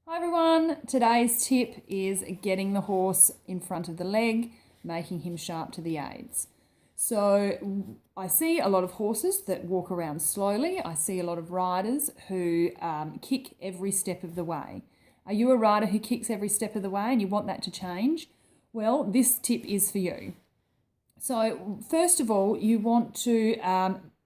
Hi everyone, today's tip is getting the horse in front of the leg, making him sharp to the aids. So I see a lot of horses that walk around slowly. I see a lot of riders who kick every step of the way. Are you a rider who kicks every step of the way and you want that to change? Well, this tip is for you. So first of all, you want to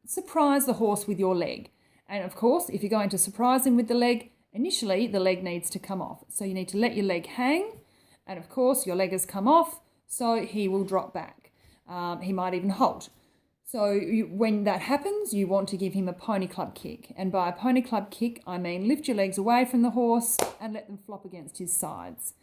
surprise the horse with your leg. And of course, if you're going to surprise him with the leg, initially the leg needs to come off. So you need to let your leg hang. And of course, your leg has come off, so he will drop back. He might even halt. So when that happens, you want to give him a pony club kick. And by a pony club kick, I mean lift your legs away from the horse and let them flop against his sides.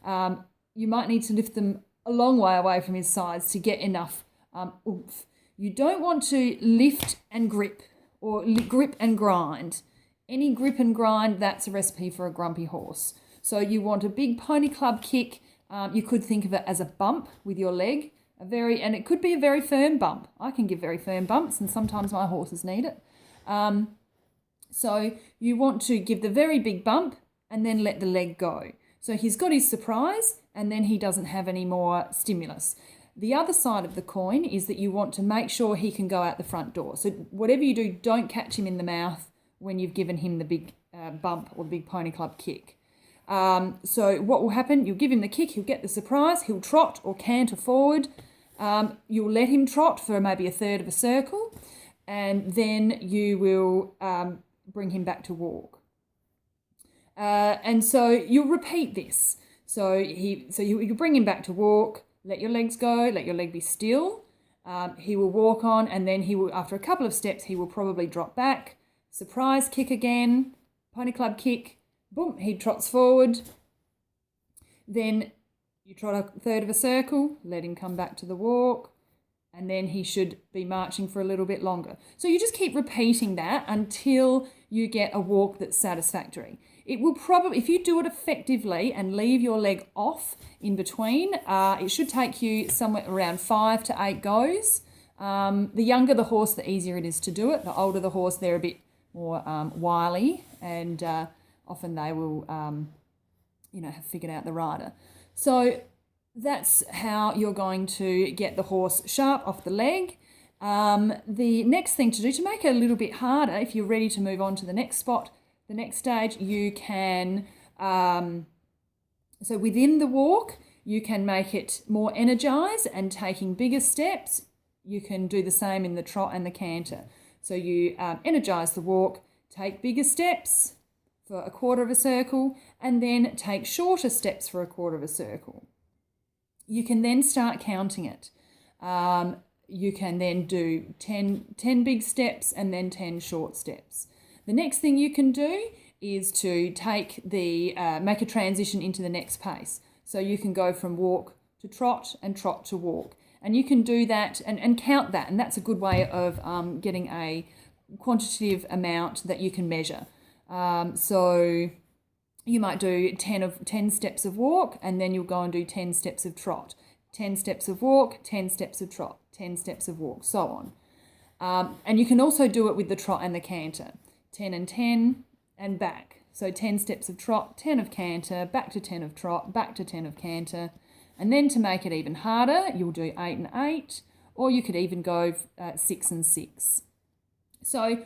You might need to lift them a long way away from his sides to get enough oomph. You don't want to lift and grip or grip and grind. Any grip and grind, that's a recipe for a grumpy horse. So you want a big pony club kick. You could think of it as a bump with your leg, and it could be a very firm bump. I can give very firm bumps, and sometimes my horses need it. So you want to give the very big bump and then let the leg go. So he's got his surprise, and then he doesn't have any more stimulus. The other side of the coin is that you want to make sure he can go out the front door. So whatever you do, don't catch him in the mouth when you've given him the big bump or the big pony club kick. So what will happen, you'll give him the kick, he'll get the surprise, he'll trot or canter forward. You'll let him trot for maybe a third of a circle, and then you will bring him back to walk. And so you'll repeat this. So you bring him back to walk, let your legs go, let your leg be still. He will walk on, and then he will, after a couple of steps, he will probably drop back. Surprise kick again, pony club kick, boom, he trots forward. Then you trot a third of a circle, let him come back to the walk, and then he should be marching for a little bit longer. So you just keep repeating that until you get a walk that's satisfactory. It will probably, if you do it effectively and leave your leg off in between, it should take you somewhere around 5 to 8 goes. The younger the horse, the easier it is to do it. The older the horse, they're a bit more wily, and often they will, have figured out the rider. So that's how you're going to get the horse sharp off the leg. The next thing to do, to make it a little bit harder, if you're ready to move on to the next spot, the next stage, you can, so within the walk, you can make it more energized and taking bigger steps. You can do the same in the trot and the canter. So you energize the walk, take bigger steps for a quarter of a circle, and then take shorter steps for a quarter of a circle. You can then start counting it. You can then do 10 big steps and then 10 short steps. The next thing you can do is to take make a transition into the next pace. So you can go from walk to trot and trot to walk. And you can do that and count that. And that's a good way of getting a quantitative amount that you can measure. So you might do 10 steps of walk, and then you'll go and do 10 steps of trot. 10 steps of walk, 10 steps of trot, 10 steps of walk, so on. And you can also do it with the trot and the canter. 10 and 10 and back. So 10 steps of trot, 10 of canter, back to 10 of trot, back to 10 of canter. And then to make it even harder, you'll do 8 and 8, or you could even go 6 and 6. So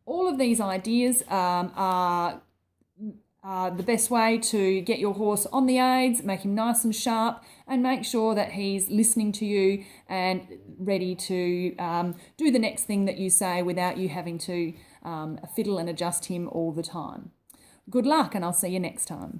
all of these ideas are the best way to get your horse on the aids, make him nice and sharp, and make sure that he's listening to you and ready to do the next thing that you say without you having to fiddle and adjust him all the time. Good luck, and I'll see you next time.